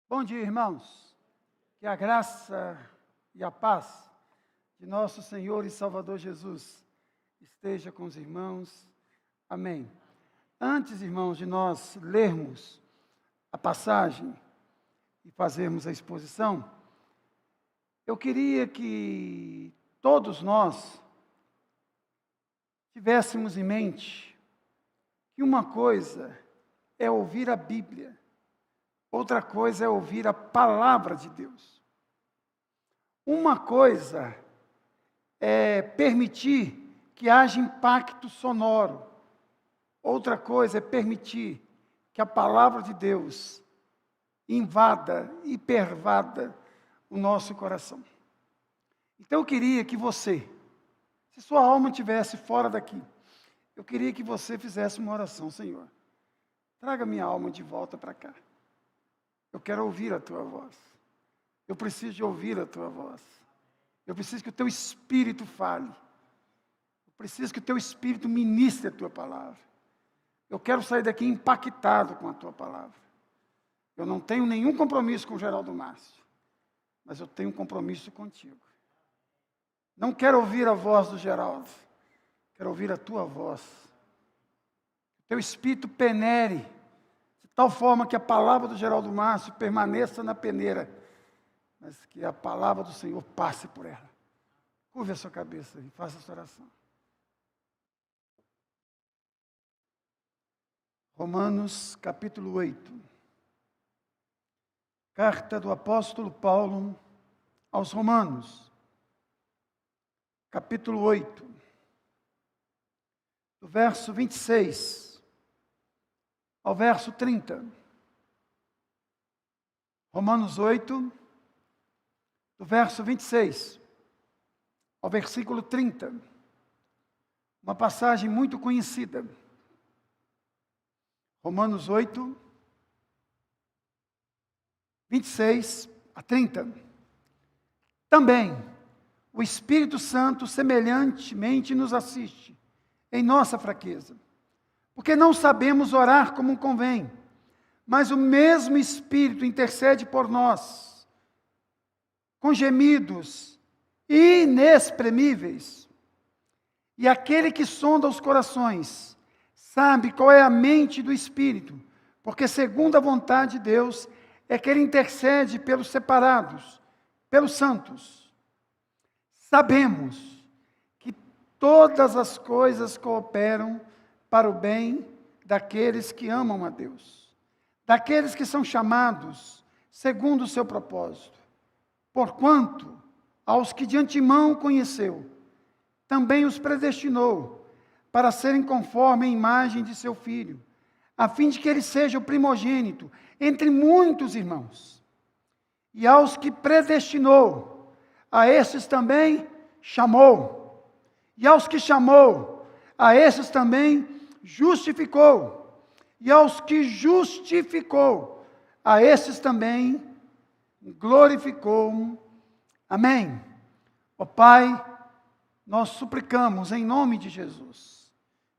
Bom dia, irmãos. Que a graça e a paz de nosso Senhor e Salvador Jesus esteja com os irmãos. Amém. Antes, irmãos, de nós lermos a passagem e fazermos a exposição, eu queria que todos nós tivéssemos em mente que uma coisa é ouvir a Bíblia, outra coisa é ouvir a palavra de Deus. Uma coisa é permitir que haja impacto sonoro, outra coisa é permitir que a palavra de Deus invada e pervada o nosso coração. Então eu queria que você, se sua alma estivesse fora daqui, eu queria que você fizesse uma oração: Senhor, traga minha alma de volta para cá. Eu quero ouvir a tua voz. Eu preciso de ouvir a tua voz. Eu preciso que o teu Espírito fale. Eu preciso que o teu Espírito ministre a tua palavra. Eu quero sair daqui impactado com a tua palavra. Eu não tenho nenhum compromisso com o Geraldo Márcio, mas eu tenho um compromisso contigo. Não quero ouvir a voz do Geraldo, quero ouvir a tua voz. O teu Espírito penere, de tal forma que a palavra do Geraldo Márcio permaneça na peneira, mas que a palavra do Senhor passe por ela. Curve a sua cabeça e faça essa oração. Romanos capítulo 8. Carta do apóstolo Paulo aos Romanos, capítulo 8, do verso 26 ao verso 30. Romanos 8, do verso 26 ao versículo 30. Uma passagem muito conhecida. Romanos 8, 26 a 30. Também o Espírito Santo semelhantemente nos assiste em nossa fraqueza, porque não sabemos orar como convém, mas o mesmo Espírito intercede por nós, com gemidos inexprimíveis. E aquele que sonda os corações sabe qual é a mente do Espírito, porque segundo a vontade de Deus é que Ele intercede pelos separados, pelos santos. Sabemos que todas as coisas cooperam para o bem daqueles que amam a Deus, daqueles que são chamados segundo o seu propósito. Porquanto, aos que de antemão conheceu, também os predestinou para serem conforme a imagem de seu Filho, a fim de que ele seja o primogênito entre muitos irmãos. E aos que predestinou, a esses também chamou. E aos que chamou, a esses também justificou. E aos que justificou, a esses também glorificou. Amém. Ó Pai, nós suplicamos em nome de Jesus,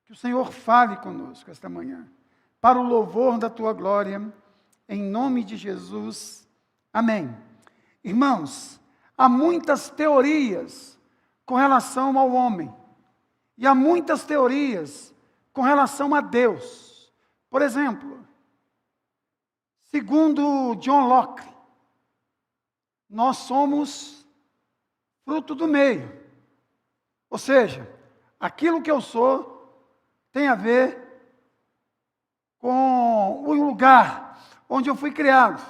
que o Senhor fale conosco esta manhã, para o louvor da tua glória, em nome de Jesus. Amém. Irmãos, há muitas teorias com relação ao homem, e há muitas teorias com relação a Deus. Por exemplo, segundo John Locke, nós somos fruto do meio. Ou seja, aquilo que eu sou tem a ver com o lugar onde eu fui criado.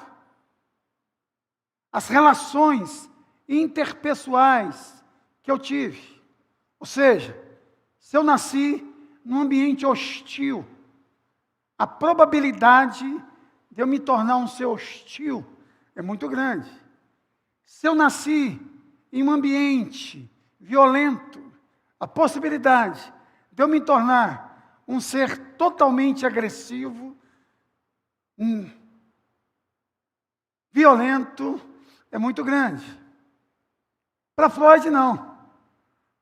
As relações interpessoais que eu tive. Ou seja, se eu nasci num ambiente hostil, a probabilidade de eu me tornar um ser hostil é muito grande. Se eu nasci em um ambiente violento, a possibilidade de eu me tornar um ser totalmente agressivo, violento, é muito grande. Para Freud, não.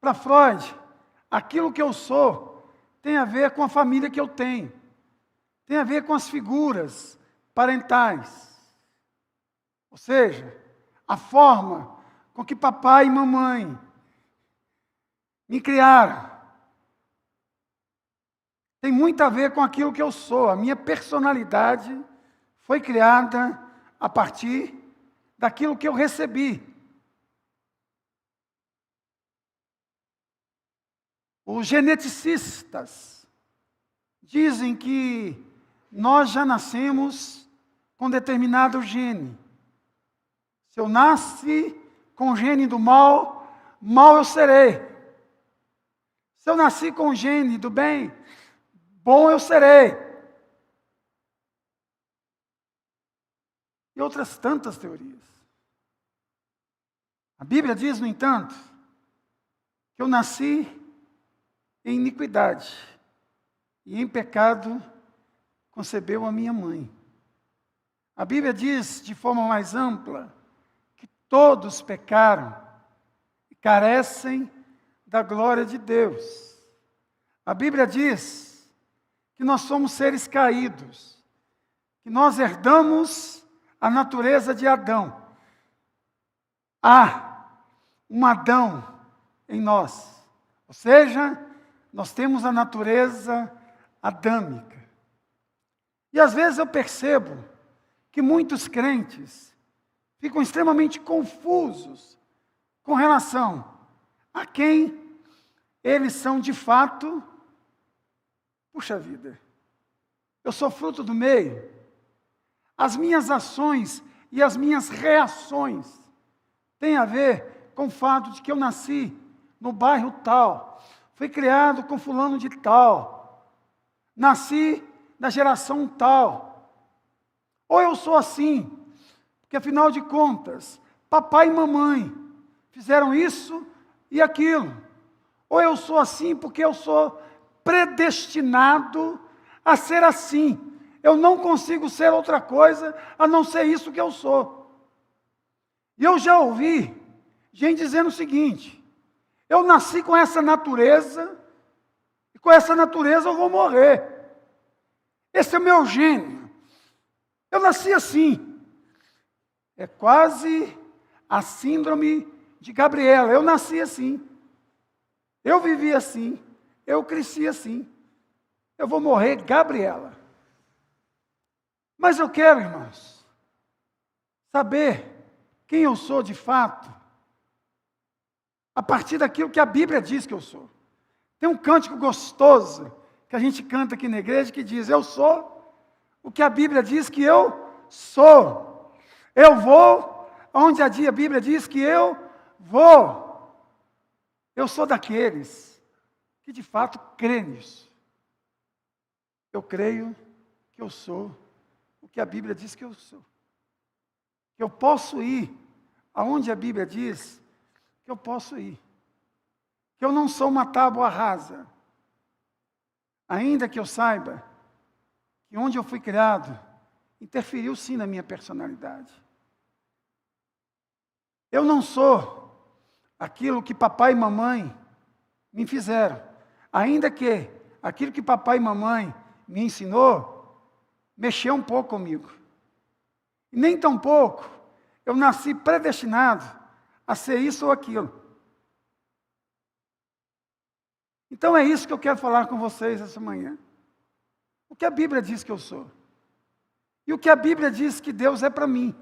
Para Freud, aquilo que eu sou tem a ver com a família que eu tenho, tem a ver com as figuras parentais. Ou seja, a forma com que papai e mamãe me criaram tem muito a ver com aquilo que eu sou. A minha personalidade foi criada a partir daquilo que eu recebi. Os geneticistas dizem que nós já nascemos com determinado gene. Se eu nasci com o gene do mal, mal eu serei. Se eu nasci com o gene do bem, bom eu serei. E outras tantas teorias. A Bíblia diz, no entanto, que eu nasci em iniquidade e em pecado concebeu a minha mãe. A Bíblia diz, de forma mais ampla, que todos pecaram e carecem da glória de Deus. A Bíblia diz que nós somos seres caídos, que nós herdamos a natureza de Adão. Há um Adão em nós, ou seja, nós temos a natureza adâmica. E às vezes eu percebo que muitos crentes ficam extremamente confusos com relação a quem eles são de fato. Puxa vida, eu sou fruto do meio. As minhas ações e as minhas reações têm a ver com o fato de que eu nasci no bairro tal, fui criado com fulano de tal, nasci da geração tal. Ou eu sou assim, porque afinal de contas, papai e mamãe fizeram isso e aquilo. Ou eu sou assim porque eu sou predestinado a ser assim. Eu não consigo ser outra coisa a não ser isso que eu sou. E eu já ouvi gente dizendo o seguinte: eu nasci com essa natureza, e com essa natureza eu vou morrer. Esse é o meu gênio. Eu nasci assim. É quase a síndrome de Gabriela. Eu nasci assim. Eu vivi assim. Eu cresci assim. Eu vou morrer Gabriela. Mas eu quero, irmãos, saber quem eu sou de fato, a partir daquilo que a Bíblia diz que eu sou. Tem um cântico gostoso que a gente canta aqui na igreja que diz: eu sou o que a Bíblia diz que eu sou. Eu vou onde a Bíblia diz que eu vou. Eu sou daqueles que de fato crê nisso. Eu creio que eu sou o que a Bíblia diz que eu sou. Que eu posso ir aonde a Bíblia diz que eu posso ir. Que eu não sou uma tábua rasa. Ainda que eu saiba que onde eu fui criado interferiu sim na minha personalidade. Eu não sou aquilo que papai e mamãe me fizeram. Ainda que aquilo que papai e mamãe me ensinou mexeu um pouco comigo. E nem tão pouco eu nasci predestinado a ser isso ou aquilo. Então é isso que eu quero falar com vocês essa manhã. O que a Bíblia diz que eu sou. E o que a Bíblia diz que Deus é para mim.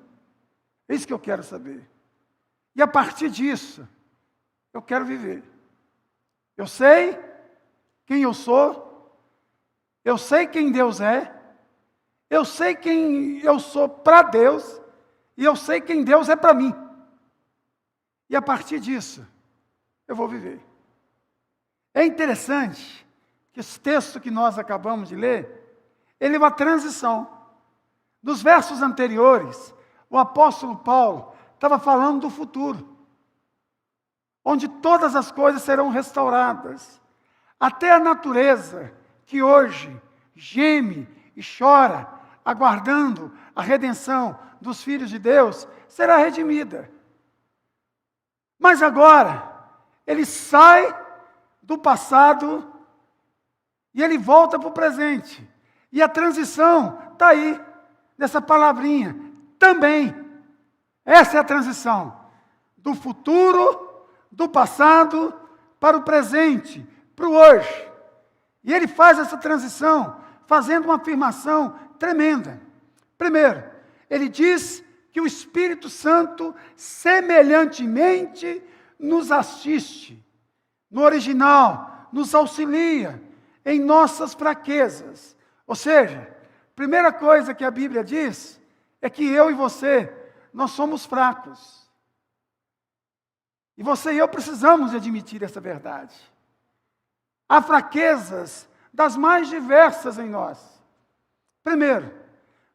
É isso que eu quero saber. E a partir disso, eu quero viver. Eu sei quem eu sou. Eu sei quem Deus é. Eu sei quem eu sou para Deus. E eu sei quem Deus é para mim. E a partir disso, eu vou viver. É interessante que esse texto que nós acabamos de ler, ele é uma transição. Nos versos anteriores, o apóstolo Paulo estava falando do futuro, onde todas as coisas serão restauradas. Até a natureza, que hoje geme e chora, aguardando a redenção dos filhos de Deus, será redimida. Mas agora, ele sai do passado e ele volta para o presente. E a transição está aí, nessa palavrinha, também. Essa é a transição do futuro, do passado, para o presente, para o hoje. E ele faz essa transição fazendo uma afirmação tremenda. Primeiro, ele diz que o Espírito Santo semelhantemente nos assiste. No original, nos auxilia em nossas fraquezas. Ou seja, primeira coisa que a Bíblia diz é que eu e você, nós somos fracos. E você e eu precisamos admitir essa verdade. Há fraquezas das mais diversas em nós. Primeiro,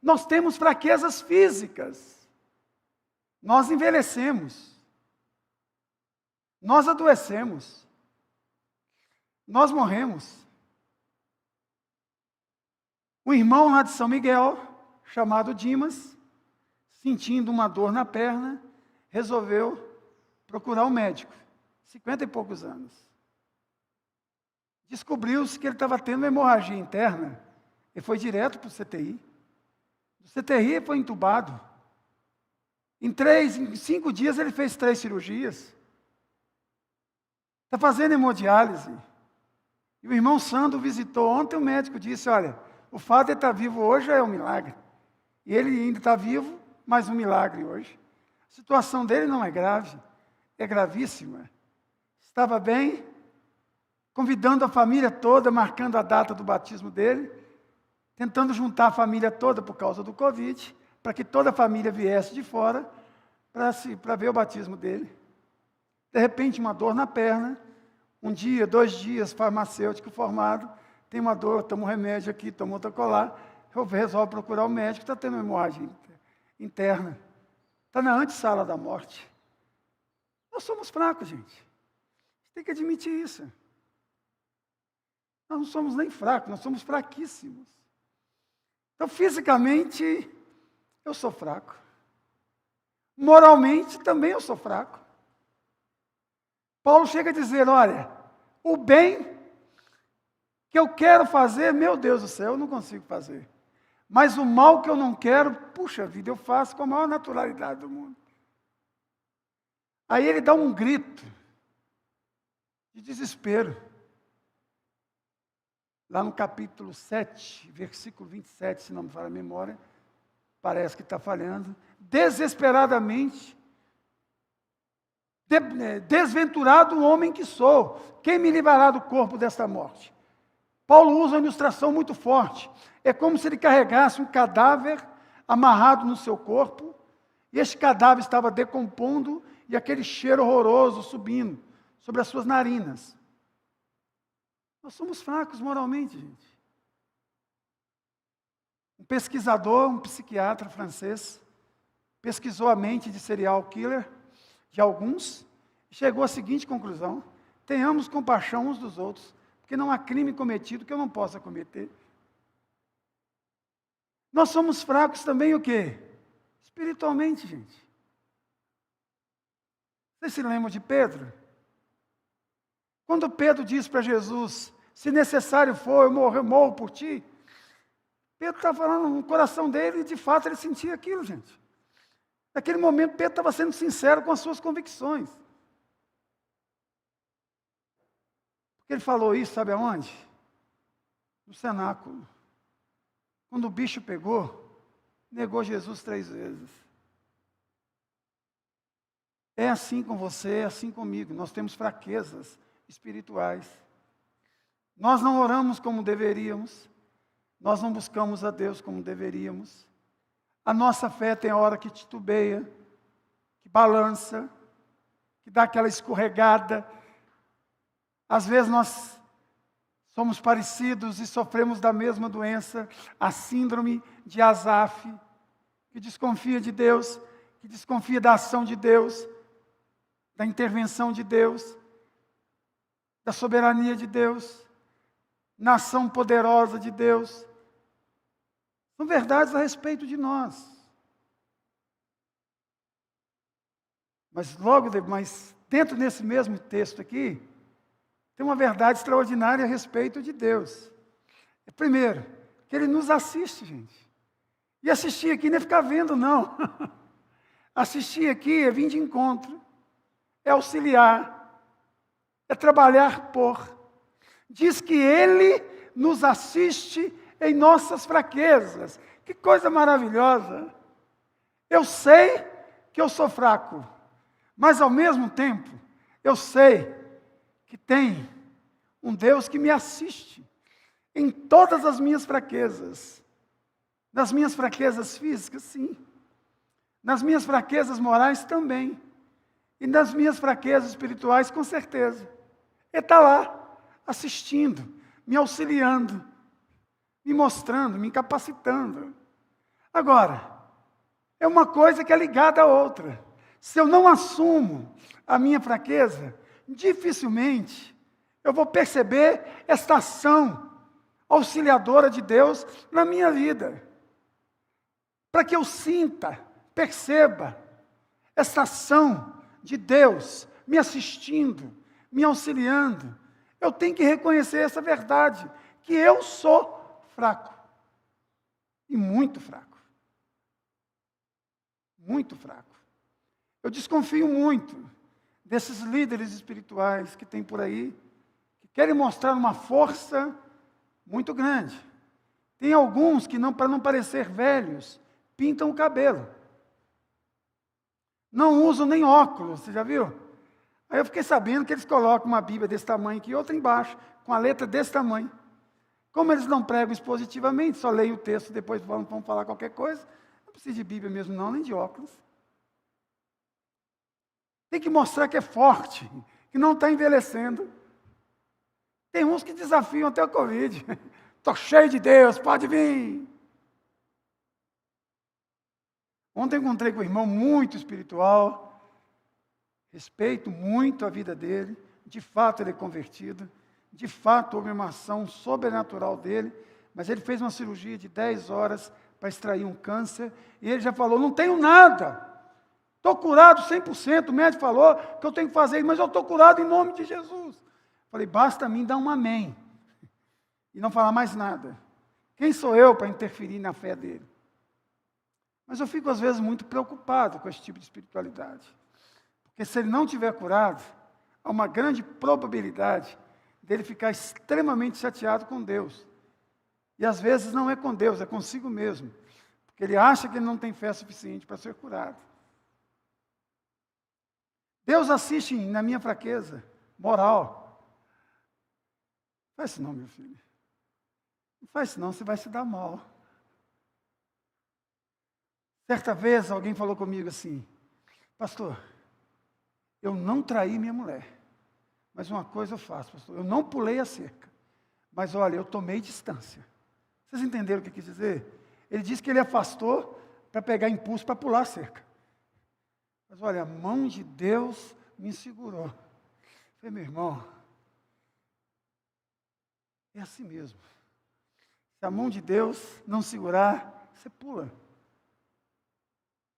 nós temos fraquezas físicas. Nós envelhecemos. Nós adoecemos. Nós morremos. Um irmão lá de São Miguel, chamado Dimas, sentindo uma dor na perna, resolveu procurar um médico, 50 e poucos anos. Descobriu-se que ele estava tendo uma hemorragia interna, e foi direto para o CTI. Do CTI ele foi entubado. Em 5 dias ele fez 3 cirurgias. Está fazendo hemodiálise. E o irmão Sandro visitou ontem, o médico disse, olha, o fato de ele estar vivo hoje é um milagre. E ele ainda está vivo, mas um milagre hoje. A situação dele não é grave, é gravíssima. Estava bem, convidando a família toda, marcando a data do batismo dele, tentando juntar a família toda por causa do Covid, para que toda a família viesse de fora para ver o batismo dele. De repente, uma dor na perna, 1 dia, 2 dias, farmacêutico formado, tem uma dor, toma um remédio aqui, toma outra colar, resolve procurar o médico, está tendo uma hemorragia interna. Está na antessala da morte. Nós somos fracos, gente. A gente tem que admitir isso. Nós não somos nem fracos, nós somos fraquíssimos. Então, fisicamente, eu sou fraco. Moralmente, também eu sou fraco. Paulo chega a dizer, olha, o bem que eu quero fazer, meu Deus do céu, eu não consigo fazer. Mas o mal que eu não quero, puxa vida, eu faço com a maior naturalidade do mundo. Aí ele dá um grito de desespero. Lá no capítulo 7, versículo 27, se não me falha a memória, parece que está falhando, desesperadamente, desventurado o homem que sou, quem me livrará do corpo desta morte? Paulo usa uma ilustração muito forte. É como se ele carregasse um cadáver amarrado no seu corpo, e este cadáver estava decompondo, e aquele cheiro horroroso subindo sobre as suas narinas. Nós somos fracos moralmente, gente. Um pesquisador, um psiquiatra francês, pesquisou a mente de serial killer de alguns, e chegou à seguinte conclusão: tenhamos compaixão uns dos outros, porque não há crime cometido que eu não possa cometer. Nós somos fracos também o quê? Espiritualmente, gente. Vocês se lembram de Pedro? Quando Pedro diz para Jesus, se necessário for, eu morro por ti. Pedro está falando no coração dele e de fato ele sentia aquilo, gente. Naquele momento Pedro estava sendo sincero com as suas convicções. Porque ele falou isso, sabe aonde? No cenáculo. Quando o bicho pegou, negou Jesus 3 vezes. É assim com você, é assim comigo. Nós temos fraquezas espirituais. Nós não oramos como deveríamos. Nós não buscamos a Deus como deveríamos. A nossa fé tem a hora que titubeia, que balança, que dá aquela escorregada. Às vezes nós somos parecidos e sofremos da mesma doença, a síndrome de Asaf, que desconfia de Deus, que desconfia da ação de Deus, da intervenção de Deus, da soberania de Deus, na ação poderosa de Deus. São verdades a respeito de nós. Mas dentro desse mesmo texto aqui, tem uma verdade extraordinária a respeito de Deus. Primeiro, que Ele nos assiste, gente. E assistir aqui não é ficar vendo, não. Assistir aqui é vir de encontro, é auxiliar, é trabalhar por. Diz que Ele nos assiste em nossas fraquezas. Que coisa maravilhosa! Eu sei que eu sou fraco, mas ao mesmo tempo, eu sei que tem um Deus que me assiste em todas as minhas fraquezas. Nas minhas fraquezas físicas, sim. Nas minhas fraquezas morais também. E nas minhas fraquezas espirituais, com certeza. Ele está lá, assistindo, me auxiliando, me mostrando, me capacitando. Agora, é uma coisa que é ligada à outra. Se eu não assumo a minha fraqueza, dificilmente eu vou perceber esta ação auxiliadora de Deus na minha vida. Para que eu sinta, perceba essa ação de Deus me assistindo, me auxiliando, eu tenho que reconhecer essa verdade, que eu sou fraco. E muito fraco. Muito fraco. Eu desconfio muito desses líderes espirituais que tem por aí, que querem mostrar uma força muito grande. Tem alguns que, para não parecer velhos, pintam o cabelo. Não usam nem óculos, você já viu? Aí eu fiquei sabendo que eles colocam uma Bíblia desse tamanho aqui e outra embaixo, com a letra desse tamanho. Como eles não pregam expositivamente, só leem o texto, depois vão falar qualquer coisa, não precisa de Bíblia mesmo não, nem de óculos. Tem que mostrar que é forte, que não está envelhecendo. Tem uns que desafiam até o Covid. Estou cheio de Deus, pode vir. Ontem encontrei com um irmão muito espiritual, respeito muito a vida dele, de fato ele é convertido, de fato houve uma ação sobrenatural dele, mas ele fez uma cirurgia de 10 horas para extrair um câncer, e ele já falou, não tenho nada, estou curado 100%, o médico falou que eu tenho que fazer isso, mas eu estou curado em nome de Jesus. Falei, basta a mim dar um amém, e não falar mais nada. Quem sou eu para interferir na fé dele? Mas eu fico, às vezes, muito preocupado com esse tipo de espiritualidade. Porque se ele não tiver curado, há uma grande probabilidade dele ficar extremamente chateado com Deus. E, às vezes, não é com Deus, é consigo mesmo. Porque ele acha que ele não tem fé suficiente para ser curado. Deus assiste na minha fraqueza moral. Não faz isso não, meu filho. Não faz isso não, você vai se dar mal. Certa vez alguém falou comigo assim, pastor, eu não traí minha mulher, mas uma coisa eu faço, pastor, eu não pulei a cerca, mas olha, eu tomei distância. Vocês entenderam o que quis dizer? Ele disse que ele afastou para pegar impulso para pular a cerca. Mas olha, a mão de Deus me segurou. Eu falei, meu irmão, é assim mesmo. Se a mão de Deus não segurar, você pula.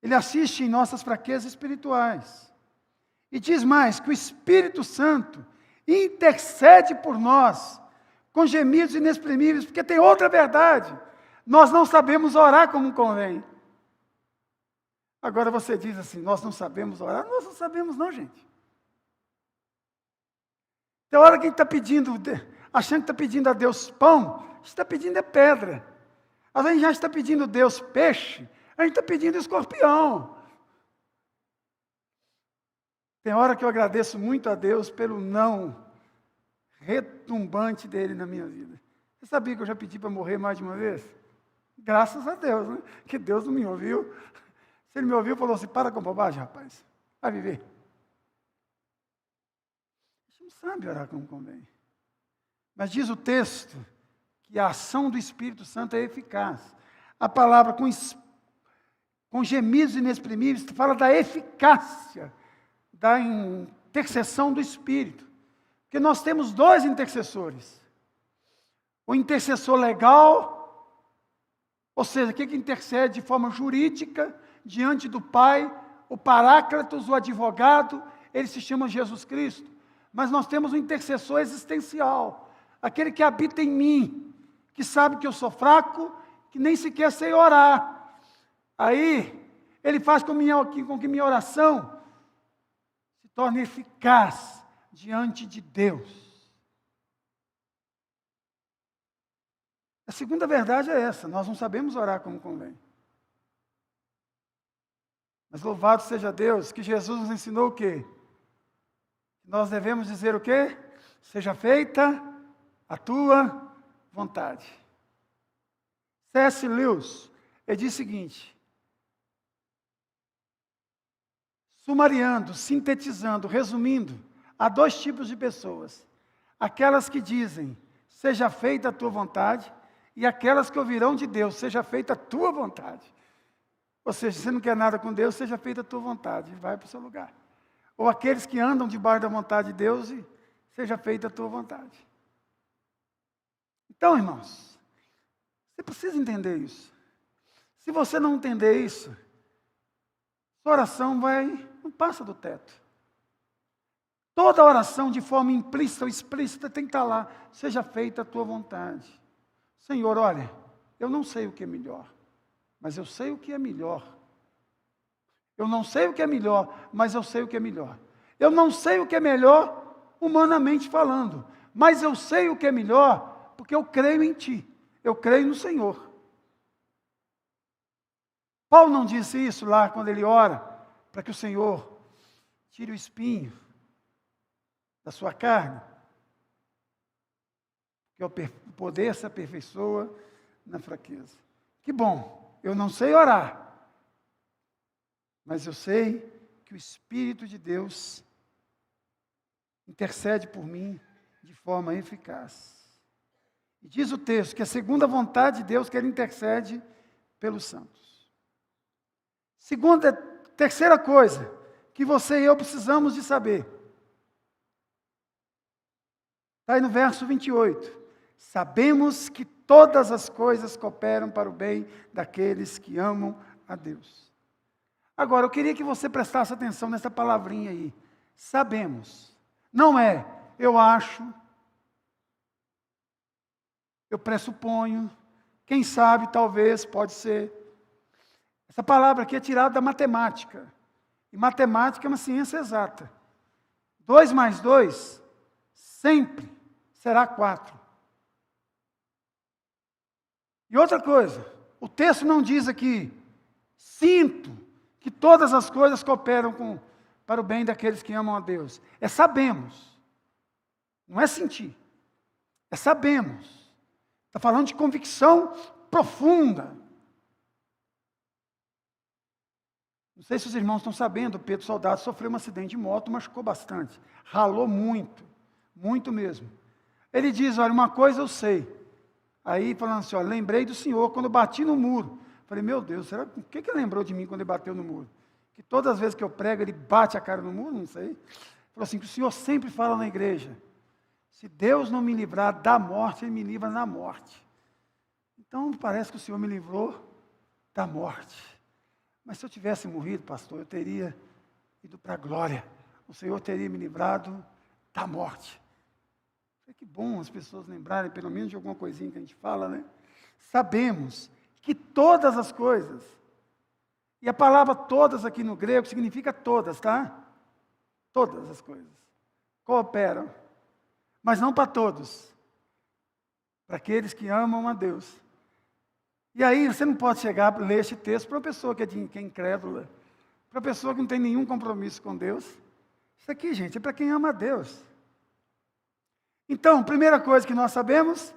Ele assiste em nossas fraquezas espirituais. E diz mais, que o Espírito Santo intercede por nós, com gemidos inexprimíveis, porque tem outra verdade. Nós não sabemos orar como convém. Agora você diz assim, nós não sabemos orar? Nós não sabemos não, gente. Tem hora que a gente está pedindo, achando que está pedindo a Deus pão, a gente está pedindo é pedra. Às vezes a gente já está pedindo a Deus peixe, a gente está pedindo escorpião. Tem hora que eu agradeço muito a Deus pelo não retumbante dele na minha vida. Você sabia que eu já pedi para morrer mais de uma vez? Graças a Deus, né? Que Deus não me ouviu. Se ele me ouviu, falou assim, para com bobagem, rapaz. Vai viver. A gente não sabe orar como convém. Mas diz o texto que a ação do Espírito Santo é eficaz. A palavra com gemidos inexprimíveis fala da eficácia da intercessão do Espírito. Porque nós temos dois intercessores. O intercessor legal, ou seja, aquele que intercede de forma jurídica diante do Pai, o Paráclitos, o advogado, ele se chama Jesus Cristo. Mas nós temos um intercessor existencial, aquele que habita em mim, que sabe que eu sou fraco, que nem sequer sei orar. Aí, Ele faz com que minha oração se torne eficaz diante de Deus. A segunda verdade é essa: nós não sabemos orar como convém. Mas louvado seja Deus, que Jesus nos ensinou o quê? Nós devemos dizer o quê? Seja feita a tua vontade. C.S. Lewis, ele diz o seguinte: sumariando, sintetizando, resumindo, há dois tipos de pessoas. Aquelas que dizem, seja feita a tua vontade, e aquelas que ouvirão de Deus, seja feita a tua vontade. Ou seja, se você não quer nada com Deus, seja feita a tua vontade, vai para o seu lugar. Ou aqueles que andam debaixo da vontade de Deus, e seja feita a tua vontade. Então, irmãos, você precisa entender isso. Se você não entender isso, sua oração não passa do teto. Toda oração, de forma implícita ou explícita, tem que estar lá. Seja feita a tua vontade. Senhor, olha, eu não sei o que é melhor, mas eu sei o que é melhor. Eu não sei o que é melhor, mas eu sei o que é melhor. Eu não sei o que é melhor, humanamente falando, mas eu sei o que é melhor, porque eu creio em Ti. Eu creio no Senhor. Paulo não disse isso lá quando ele ora, para que o Senhor tire o espinho da sua carne? Porque o poder se aperfeiçoa na fraqueza. Que bom, eu não sei orar, mas eu sei que o Espírito de Deus intercede por mim de forma eficaz. E diz o texto que a segunda vontade de Deus que Ele intercede pelos santos. Terceira coisa que você e eu precisamos de saber. Está aí no verso 28. Sabemos que todas as coisas cooperam para o bem daqueles que amam a Deus. Agora, eu queria que você prestasse atenção nessa palavrinha aí. Sabemos. Não é eu acho, eu pressuponho, quem sabe, talvez, pode ser. Essa palavra aqui é tirada da matemática. E matemática é uma ciência exata. 2 mais 2 sempre será 4. E outra coisa, o texto não diz aqui, sinto que todas as coisas cooperam para o bem daqueles que amam a Deus. É sabemos. Não é sentir. É sabemos. Está falando de convicção profunda. Não sei se os irmãos estão sabendo, o Pedro Soldado sofreu um acidente de moto, machucou bastante. Ralou muito. Muito mesmo. Ele diz, olha, uma coisa eu sei. Aí falando assim, olha, lembrei do Senhor quando eu bati no muro. Falei, meu Deus, será o que ele lembrou de mim quando ele bateu no muro? Que todas as vezes que eu prego, ele bate a cara no muro? Não sei. Falou assim, que o Senhor sempre fala na igreja, se Deus não me livrar da morte, Ele me livra na morte. Então, parece que o Senhor me livrou da morte. Mas se eu tivesse morrido, pastor, eu teria ido para a glória. O Senhor teria me livrado da morte. Que bom as pessoas lembrarem, pelo menos, de alguma coisinha que a gente fala, né? Sabemos que todas as coisas, e a palavra todas aqui no grego significa todas, tá? Todas as coisas cooperam, mas não para todos, para aqueles que amam a Deus. E aí você não pode chegar a ler este texto para uma pessoa que é incrédula, para uma pessoa que não tem nenhum compromisso com Deus. Isso aqui, gente, é para quem ama a Deus. Então, a primeira coisa que nós sabemos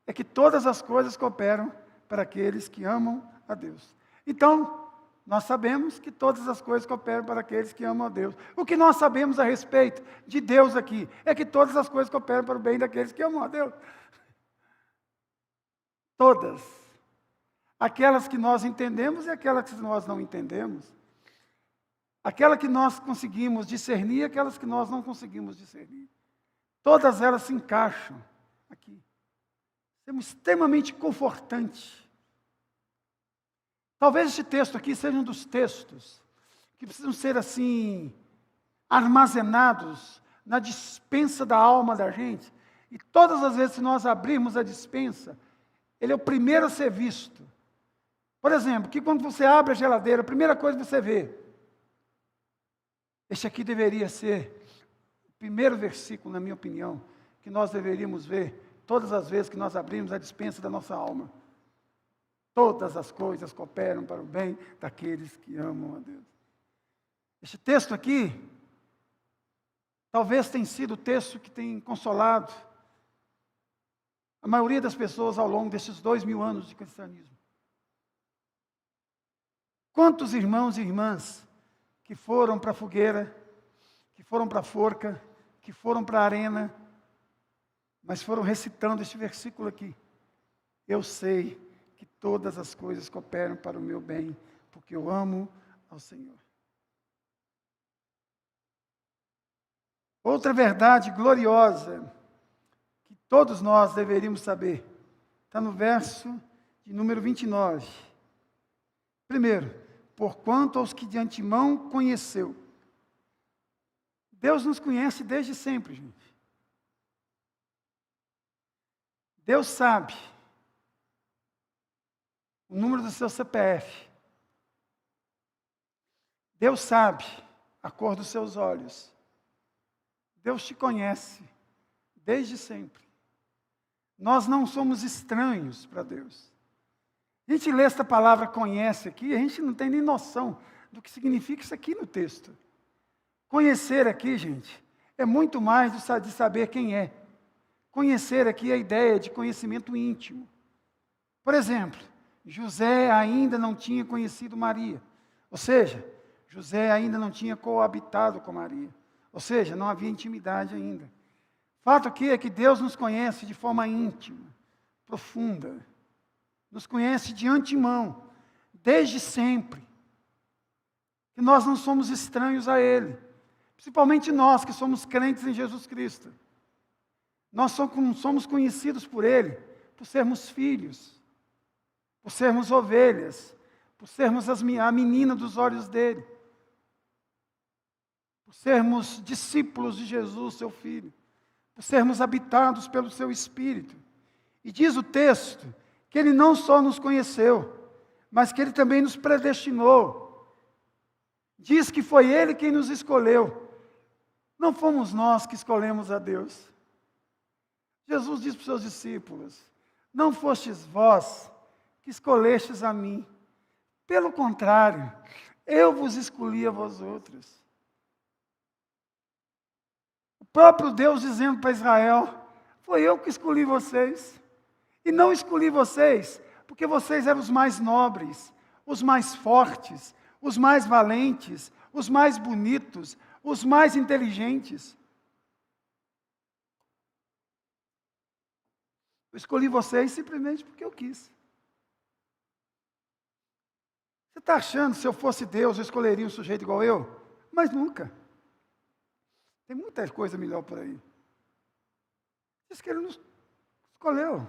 é que todas as coisas cooperam para aqueles que amam a Deus. Então, nós sabemos que todas as coisas cooperam para aqueles que amam a Deus. O que nós sabemos a respeito de Deus aqui é que todas as coisas cooperam para o bem daqueles que amam a Deus. Todas. Aquelas que nós entendemos e aquelas que nós não entendemos. Aquela que nós conseguimos discernir e aquelas que nós não conseguimos discernir. Todas elas se encaixam aqui. É extremamente confortante. Talvez este texto aqui seja um dos textos que precisam ser assim, armazenados na despensa da alma da gente. E todas as vezes que nós abrirmos a despensa, ele é o primeiro a ser visto. Por exemplo, que quando você abre a geladeira, a primeira coisa que você vê, este aqui deveria ser o primeiro versículo, na minha opinião, que nós deveríamos ver todas as vezes que nós abrimos a despensa da nossa alma. Todas as coisas cooperam para o bem daqueles que amam a Deus. Este texto aqui, talvez tenha sido o texto que tem consolado a maioria das pessoas ao longo desses 2000 anos de cristianismo. Quantos irmãos e irmãs que foram para a fogueira, que foram para a forca, que foram para a arena, mas foram recitando este versículo aqui. Eu sei que todas as coisas cooperam para o meu bem, porque eu amo ao Senhor. Outra verdade gloriosa, que todos nós deveríamos saber, está no verso de número 29. Primeiro, porquanto aos que de antemão conheceu. Deus nos conhece desde sempre, gente. Deus sabe o número do seu CPF. Deus sabe a cor dos seus olhos. Deus te conhece desde sempre. Nós não somos estranhos para Deus. A gente lê esta palavra conhece aqui, a gente não tem nem noção do que significa isso aqui no texto. Conhecer aqui, gente, é muito mais de saber quem é. Conhecer aqui é a ideia de conhecimento íntimo. Por exemplo, José ainda não tinha conhecido Maria. Ou seja, José ainda não tinha coabitado com Maria. Ou seja, não havia intimidade ainda. Fato aqui é que Deus nos conhece de forma íntima, profunda. Nos conhece de antemão, desde sempre. Que nós não somos estranhos a Ele. Principalmente nós que somos crentes em Jesus Cristo. Nós somos conhecidos por Ele, por sermos filhos, por sermos ovelhas, por sermos a menina dos olhos dEle, por sermos discípulos de Jesus, seu Filho, por sermos habitados pelo seu Espírito. E diz o texto que Ele não só nos conheceu, mas que Ele também nos predestinou. Diz que foi Ele quem nos escolheu. Não fomos nós que escolhemos a Deus. Jesus disse para os seus discípulos, não fostes vós que escolhestes a mim. Pelo contrário, eu vos escolhi a vós outros. O próprio Deus dizendo para Israel, foi eu que escolhi vocês. E não escolhi vocês, porque vocês eram os mais nobres, os mais fortes, os mais valentes, os mais bonitos, os mais inteligentes. Eu escolhi vocês simplesmente porque eu quis. Você está achando, se eu fosse Deus, eu escolheria um sujeito igual eu? Mas nunca. Tem muita coisa melhor por aí. Diz que Ele nos escolheu.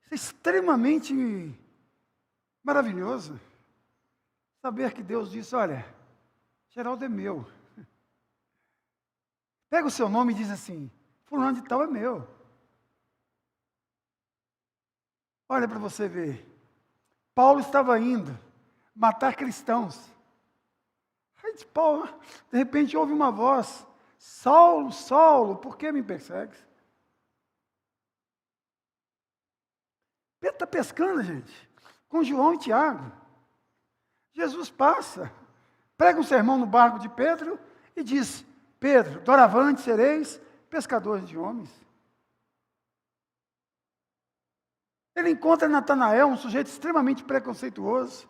Isso é extremamente maravilhoso. Saber que Deus disse, olha, Geraldo é meu. Pega o seu nome e diz assim, fulano de tal é meu. Olha para você ver. Paulo estava indo matar cristãos. Aí de Paulo, de repente ouve uma voz, Saulo, Saulo, por que me persegues? Pedro está pescando, gente, com João e Tiago. Jesus passa, prega um sermão no barco de Pedro e diz, Pedro, doravante sereis pescadores de homens. Ele encontra Natanael, um sujeito extremamente preconceituoso,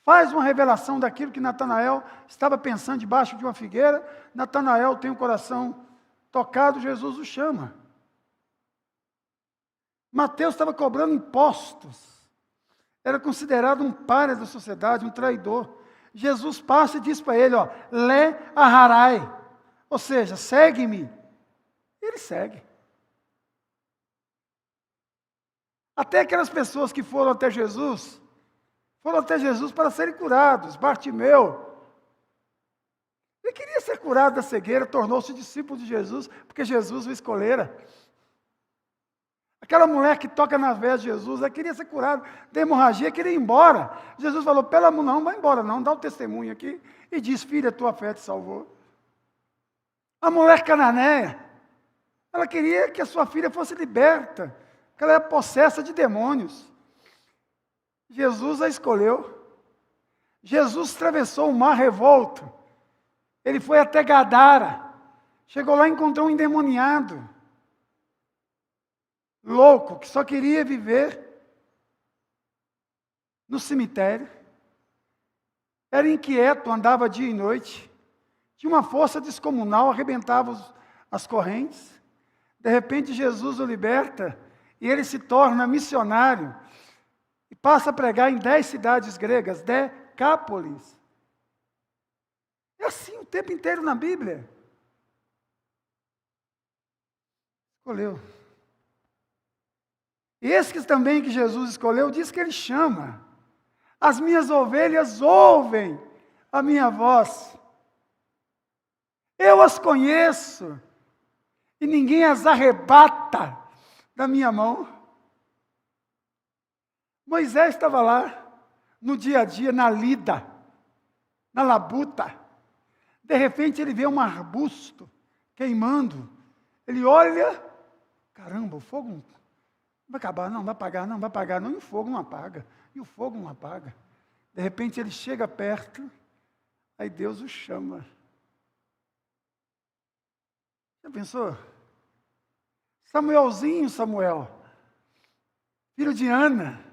faz uma revelação daquilo que Natanael estava pensando debaixo de uma figueira. Natanael tem o coração tocado, Jesus o chama. Mateus estava cobrando impostos, era considerado um pária da sociedade, um traidor. Jesus passa e diz para ele, Lé aharai, ou seja, segue-me. Ele segue. Até aquelas pessoas que foram até Jesus para serem curados. Bartimeu, ele queria ser curado da cegueira, tornou-se discípulo de Jesus, porque Jesus o escolhera. Aquela mulher que toca nas veias de Jesus, ela queria ser curada da hemorragia, queria ir embora. Jesus falou, pelo amor, não vai embora não, dá o testemunho aqui. E diz, filha, tua fé te salvou. A mulher cananeia, ela queria que a sua filha fosse liberta, que ela era possessa de demônios. Jesus a escolheu. Jesus atravessou o mar revolto. Ele foi até Gadara. Chegou lá e encontrou um endemoniado. Louco, que só queria viver no cemitério. Era inquieto, andava dia e noite. Tinha uma força descomunal, arrebentava as correntes. De repente, Jesus o liberta e ele se torna missionário. E passa a pregar em 10 cidades gregas, Decápolis. É assim o tempo inteiro na Bíblia. Escolheu. E esses também que Jesus escolheu, diz que ele chama. As minhas ovelhas ouvem a minha voz. Eu as conheço. E ninguém as arrebata da minha mão. Moisés estava lá, no dia a dia, na lida, na labuta. De repente ele vê um arbusto queimando. Ele olha, caramba, o fogo não vai acabar, não vai apagar, não vai apagar, não, e o fogo não apaga, e o fogo não apaga. De repente ele chega perto, aí Deus o chama. Já pensou? Samuel, filho de Ana,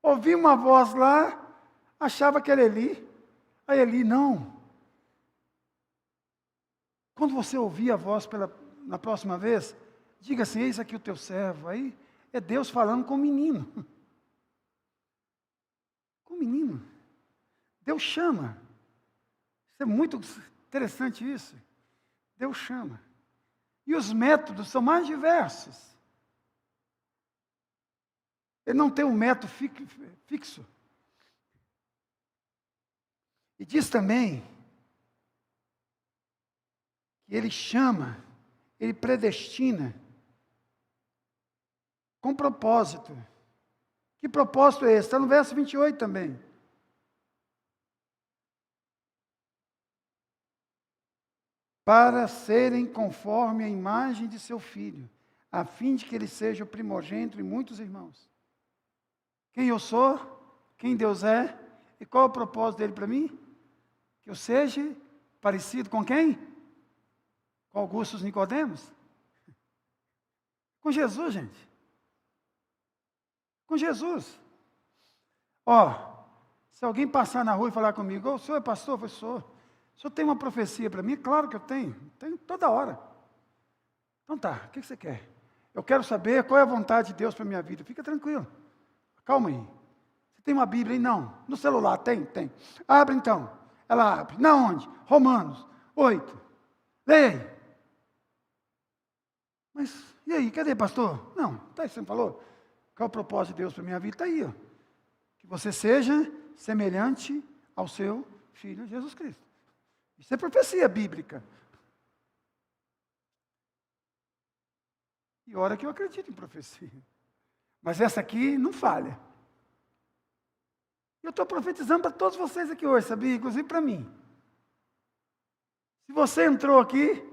ouvi uma voz lá, achava que era Eli. Aí Eli, não. Quando você ouvir a voz na próxima vez, diga assim, eis aqui o teu servo. Aí é Deus falando com o menino. Com o menino. Deus chama. Isso é muito interessante isso. Deus chama. E os métodos são mais diversos. Ele não tem um método fixo. E diz também que ele chama, ele predestina com propósito. Que propósito é esse? Está no verso 28 também. Para serem conforme a imagem de seu filho, a fim de que ele seja o primogênito de muitos irmãos. Quem eu sou, quem Deus é, e qual é o propósito dele para mim? Que eu seja parecido com quem? Com Augusto Nicodemos? Com Jesus, gente. Com Jesus. Se alguém passar na rua e falar comigo, o senhor é pastor? Eu falei, sou. O senhor tem uma profecia para mim? Claro que eu tenho. Tenho toda hora. Então tá, o que você quer? Eu quero saber qual é a vontade de Deus para a minha vida. Fica tranquilo. Calma aí. Você tem uma Bíblia aí? Não. No celular? Tem. Abre então. Ela abre. Na onde? Romanos 8. Leia. Mas, e aí, cadê, pastor? Não, tá aí, você me falou. Qual é o propósito de Deus para a minha vida? Está aí, ó. Que você seja semelhante ao seu Filho Jesus Cristo. Isso é profecia bíblica. E ora que eu acredito em profecia. Mas essa aqui não falha. Eu estou profetizando para todos vocês aqui hoje, sabia? Inclusive para mim. Se você entrou aqui,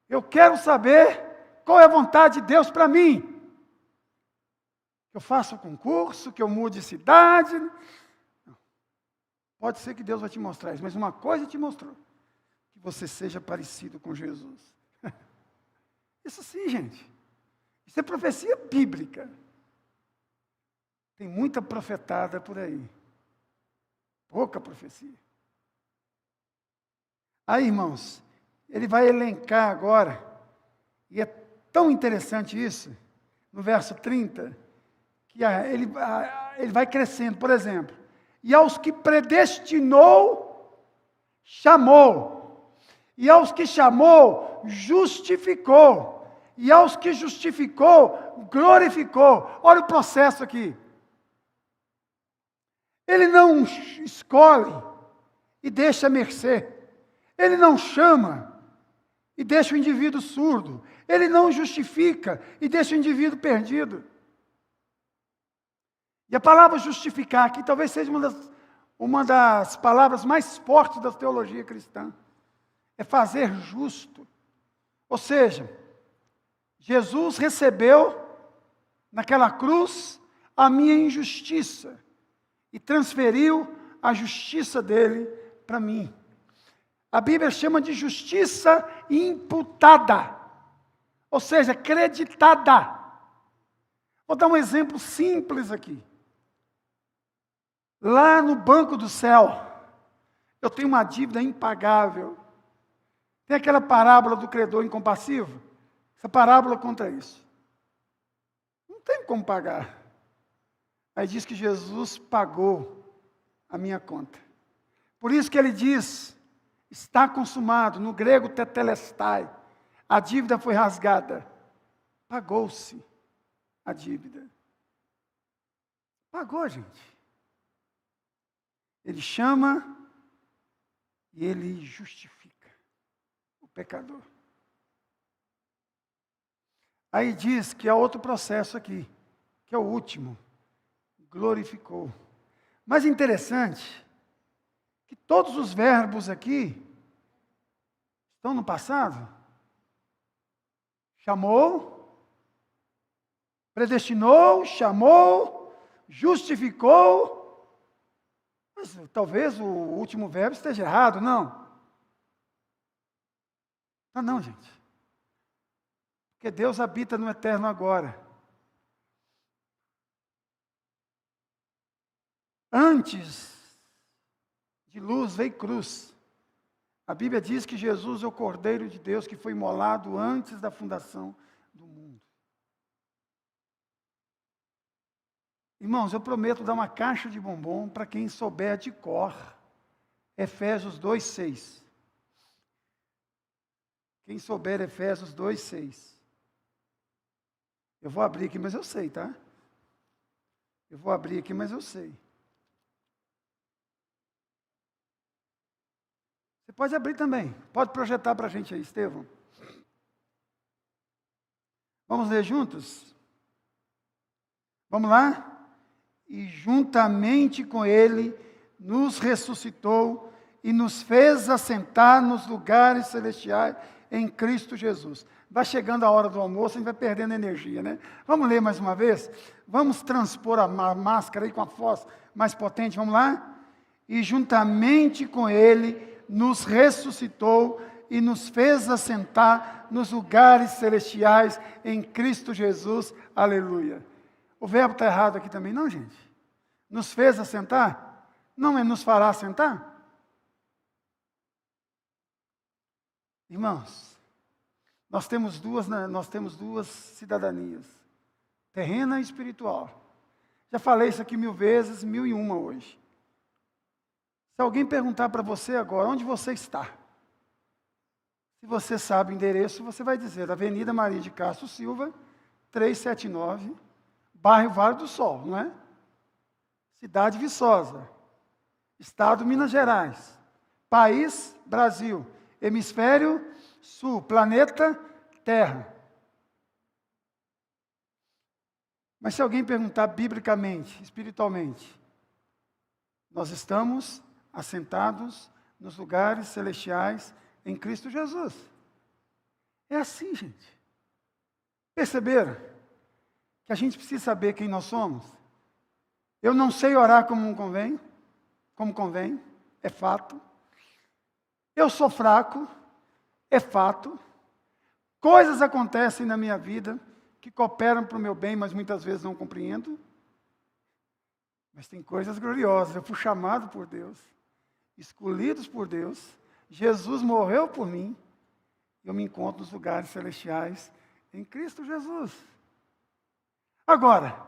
eu quero saber qual é a vontade de Deus para mim. Que eu faça um concurso, que eu mude de cidade. Pode ser que Deus vai te mostrar isso, mas uma coisa te mostrou. Que você seja parecido com Jesus. Isso sim, gente. Isso é profecia bíblica. Tem muita profetada por aí. Pouca profecia. Aí, irmãos, ele vai elencar agora, e é tão interessante isso, no verso 30, que ele vai crescendo, por exemplo. E aos que predestinou, chamou. E aos que chamou, justificou. E aos que justificou, glorificou. Olha o processo aqui. Ele não escolhe e deixa a mercê. Ele não chama e deixa o indivíduo surdo. Ele não justifica e deixa o indivíduo perdido. E a palavra justificar aqui talvez seja uma das palavras mais fortes da teologia cristã. É fazer justo. Ou seja, Jesus recebeu naquela cruz a minha injustiça e transferiu a justiça dele para mim. A Bíblia chama de justiça imputada, ou seja, creditada. Vou dar um exemplo simples aqui. Lá no banco do céu, eu tenho uma dívida impagável. Tem aquela parábola do credor incompassivo? Essa parábola contra isso. Não tem como pagar. Aí diz que Jesus pagou a minha conta. Por isso que ele diz, está consumado, no grego tetelestai, a dívida foi rasgada. Pagou-se a dívida. Pagou, gente. Ele chama e ele justifica o pecador. Aí diz que há outro processo aqui, que é o último. Glorificou. Mas interessante que todos os verbos aqui estão no passado. Chamou, predestinou, chamou, justificou. Mas talvez o último verbo esteja errado, não? Não, gente. Porque Deus habita no eterno agora. Antes de luz veio cruz. A Bíblia diz que Jesus é o Cordeiro de Deus que foi imolado antes da fundação do mundo. Irmãos, eu prometo dar uma caixa de bombom para quem souber de cor Efésios 2:6. Quem souber Efésios 2:6. Eu vou abrir aqui, mas eu sei, tá? Eu vou abrir aqui, mas eu sei. Você pode abrir também. Pode projetar para a gente aí, Estevão. Vamos ler juntos? Vamos lá? E juntamente com ele nos ressuscitou e nos fez assentar nos lugares celestiais em Cristo Jesus. Vai chegando a hora do almoço, a gente vai perdendo energia, né? Vamos ler mais uma vez? Vamos transpor a máscara aí com a voz mais potente, vamos lá? E juntamente com ele nos ressuscitou e nos fez assentar nos lugares celestiais em Cristo Jesus. Aleluia. O verbo está errado aqui também, não, gente? Nos fez assentar? Não é nos fará assentar? Irmãos, nós temos duas cidadanias, terrena e espiritual. Já falei isso aqui 1000 vezes, 1001 hoje. Se alguém perguntar para você agora, onde você está? Se você sabe o endereço, você vai dizer, Avenida Maria de Castro Silva, 379, bairro Vale do Sol, não é? Cidade Viçosa, Estado Minas Gerais, país Brasil, hemisfério sul, planeta Terra. Mas se alguém perguntar biblicamente, espiritualmente, nós estamos assentados nos lugares celestiais em Cristo Jesus. É assim, gente. Perceberam que a gente precisa saber quem nós somos? Eu não sei orar como convém, é fato. Eu sou fraco, é fato. Coisas acontecem na minha vida que cooperam para o meu bem, mas muitas vezes não compreendo. Mas tem coisas gloriosas. Eu fui chamado por Deus, escolhidos por Deus. Jesus morreu por mim. Eu me encontro nos lugares celestiais em Cristo Jesus. Agora,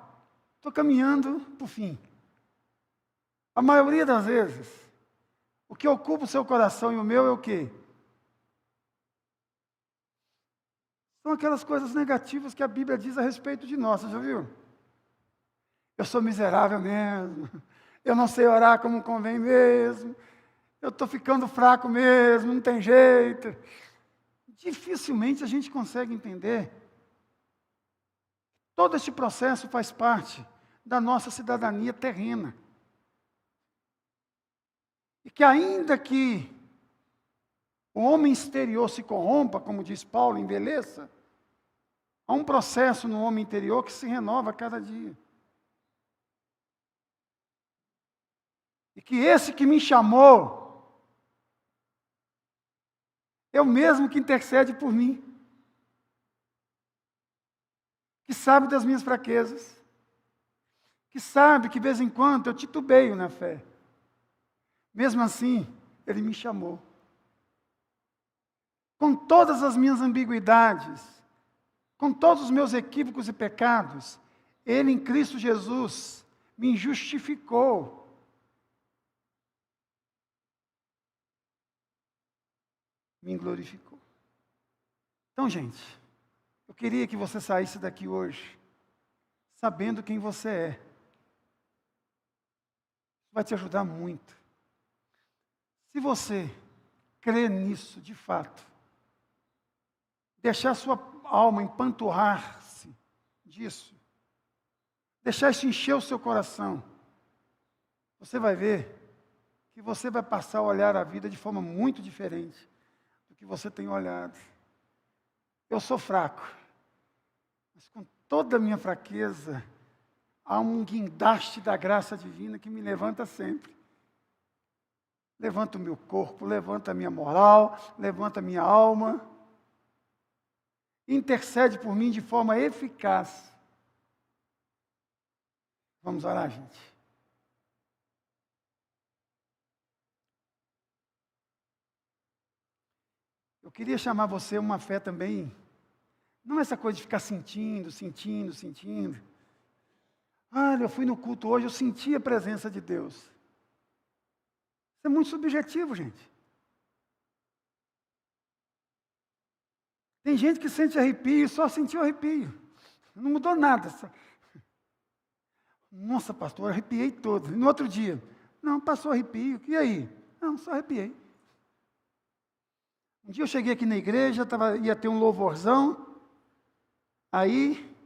estou caminhando para o fim. A maioria das vezes, o que ocupa o seu coração e o meu é o quê? São aquelas coisas negativas que a Bíblia diz a respeito de nós, você já viu? Eu sou miserável mesmo, eu não sei orar como convém mesmo, eu estou ficando fraco mesmo, não tem jeito. dificilmente a gente consegue entender. Todo este processo faz parte da nossa cidadania terrena. E que ainda que o homem exterior se corrompa, como diz Paulo, envelheça, há um processo no homem interior que se renova a cada dia. E que esse que me chamou, é o mesmo que intercede por mim. Que sabe das minhas fraquezas. Que sabe que de vez em quando eu titubeio na fé. Mesmo assim, Ele me chamou. Com todas as minhas ambiguidades, com todos os meus equívocos e pecados, Ele em Cristo Jesus me justificou. Me glorificou. Então, gente, eu queria que você saísse daqui hoje sabendo quem você é. Vai te ajudar muito. Se você crê nisso de fato, deixar sua alma empanturrar-se disso, deixar isso encher o seu coração, você vai ver que você vai passar a olhar a vida de forma muito diferente do que você tem olhado. Eu sou fraco, mas com toda a minha fraqueza, há um guindaste da graça divina que me levanta sempre. Levanta o meu corpo, levanta a minha moral, levanta a minha alma. Intercede por mim de forma eficaz. Vamos orar, gente. Eu queria chamar você a uma fé também, não essa coisa de ficar sentindo. Eu fui no culto hoje, eu senti a presença de Deus. Isso é muito subjetivo, gente. Tem gente que sente arrepio, só sentiu arrepio. Não mudou nada. Nossa, pastor, eu arrepiei todo. No outro dia, não, passou arrepio. E aí? Não, só arrepiei. Um dia eu cheguei aqui na igreja, ia ter um louvorzão. Aí,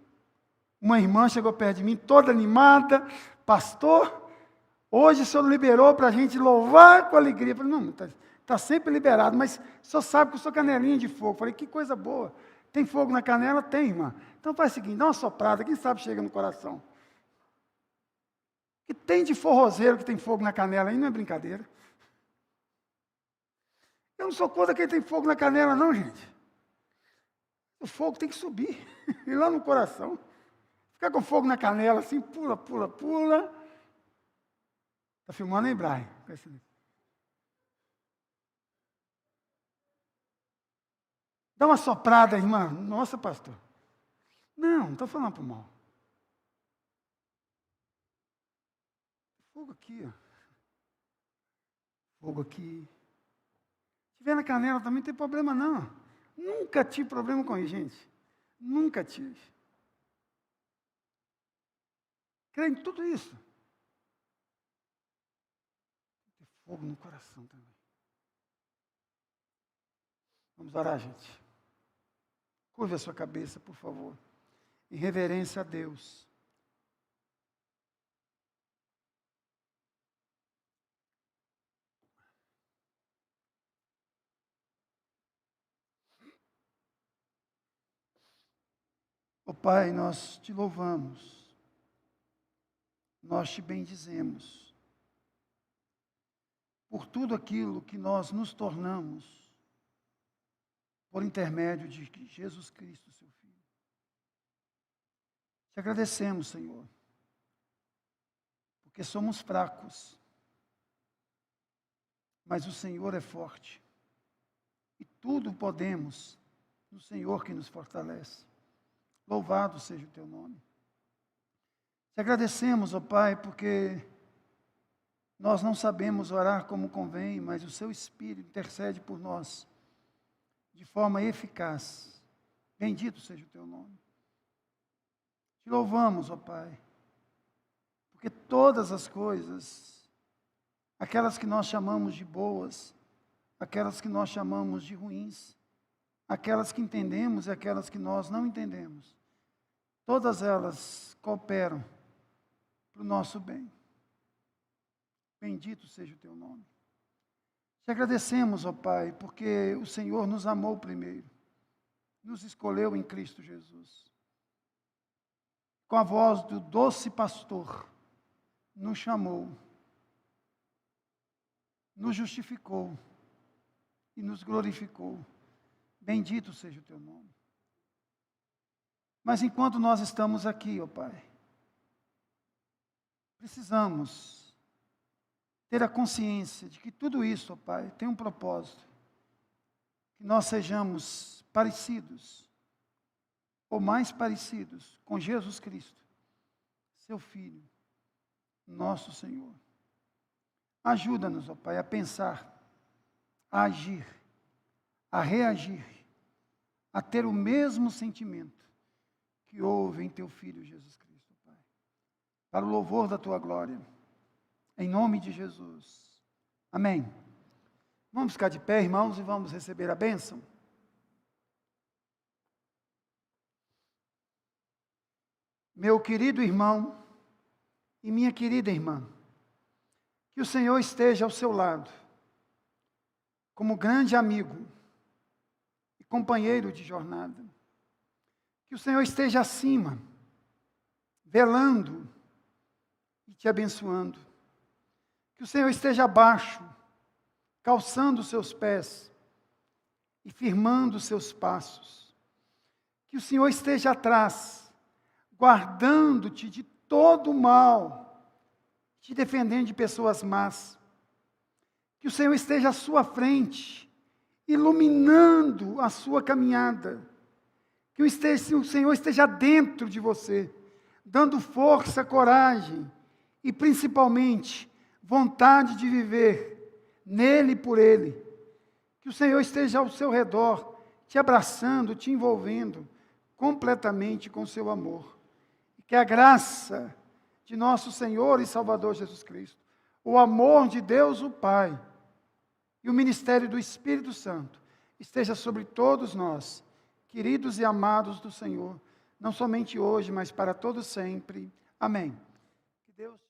uma irmã chegou perto de mim, toda animada. Pastor, hoje o senhor liberou para a gente louvar com alegria. Eu falei, não, está sempre liberado, mas o senhor sabe que eu sou canelinha de fogo. Eu falei, que coisa boa. Tem fogo na canela? Tem, irmã. Então faz o seguinte, dá uma soprada, quem sabe chega no coração. Que tem de forrozeiro que tem fogo na canela aí, não é brincadeira. Eu não sou contra quem tem fogo na canela, não, gente. O fogo tem que subir, ir lá no coração. Ficar com fogo na canela, assim, pula. Está filmando, hein, Brian? Dá uma soprada, irmã. Nossa, pastor. Não estou falando para o mal. Fogo aqui, ó. Fogo aqui. Se tiver na canela também não tem problema, não. Nunca tive problema com isso, gente. Nunca tive. Creio em tudo isso. Tem fogo no coração também. Vamos orar, gente. Curve a sua cabeça, por favor. Em reverência a Deus. Ó Pai, nós te louvamos. Nós te bendizemos. Por tudo aquilo que nós nos tornamos por intermédio de Jesus Cristo, seu Filho. Te agradecemos, Senhor, porque somos fracos, mas o Senhor é forte, e tudo podemos no Senhor que nos fortalece. Louvado seja o teu nome. Te agradecemos, ó Pai, porque nós não sabemos orar como convém, mas o seu Espírito intercede por nós de forma eficaz. Bendito seja o teu nome. Te louvamos, ó Pai, porque todas as coisas, aquelas que nós chamamos de boas, aquelas que nós chamamos de ruins, aquelas que entendemos e aquelas que nós não entendemos. Todas elas cooperam para o nosso bem. Bendito seja o teu nome. Te agradecemos, ó Pai, porque o Senhor nos amou primeiro, nos escolheu em Cristo Jesus. Com a voz do doce pastor, nos chamou, nos justificou e nos glorificou. Bendito seja o teu nome. Mas enquanto nós estamos aqui, ó Pai, precisamos ter a consciência de que tudo isso, ó Pai, tem um propósito. Que nós sejamos parecidos, ou mais parecidos, com Jesus Cristo, seu Filho, nosso Senhor. Ajuda-nos, ó Pai, a pensar, a agir, a reagir, a ter o mesmo sentimento que houve em teu Filho Jesus Cristo, Pai. Para o louvor da tua glória. Em nome de Jesus. Amém. Vamos ficar de pé, irmãos, e vamos receber a bênção. Meu querido irmão e minha querida irmã, que o Senhor esteja ao seu lado, como grande amigo e companheiro de jornada. Que o Senhor esteja acima, velando e te abençoando. Que o Senhor esteja abaixo, calçando os seus pés e firmando os seus passos. Que o Senhor esteja atrás, guardando-te de todo o mal, te defendendo de pessoas más. Que o Senhor esteja à sua frente, iluminando a sua caminhada. Que o Senhor esteja dentro de você, dando força, coragem e, principalmente, vontade de viver nele e por ele. Que o Senhor esteja ao seu redor, te abraçando, te envolvendo completamente com o seu amor. E que a graça de nosso Senhor e Salvador Jesus Cristo, o amor de Deus o Pai e o ministério do Espírito Santo esteja sobre todos nós, queridos e amados do Senhor, não somente hoje, mas para todos sempre. Amém. Que Deus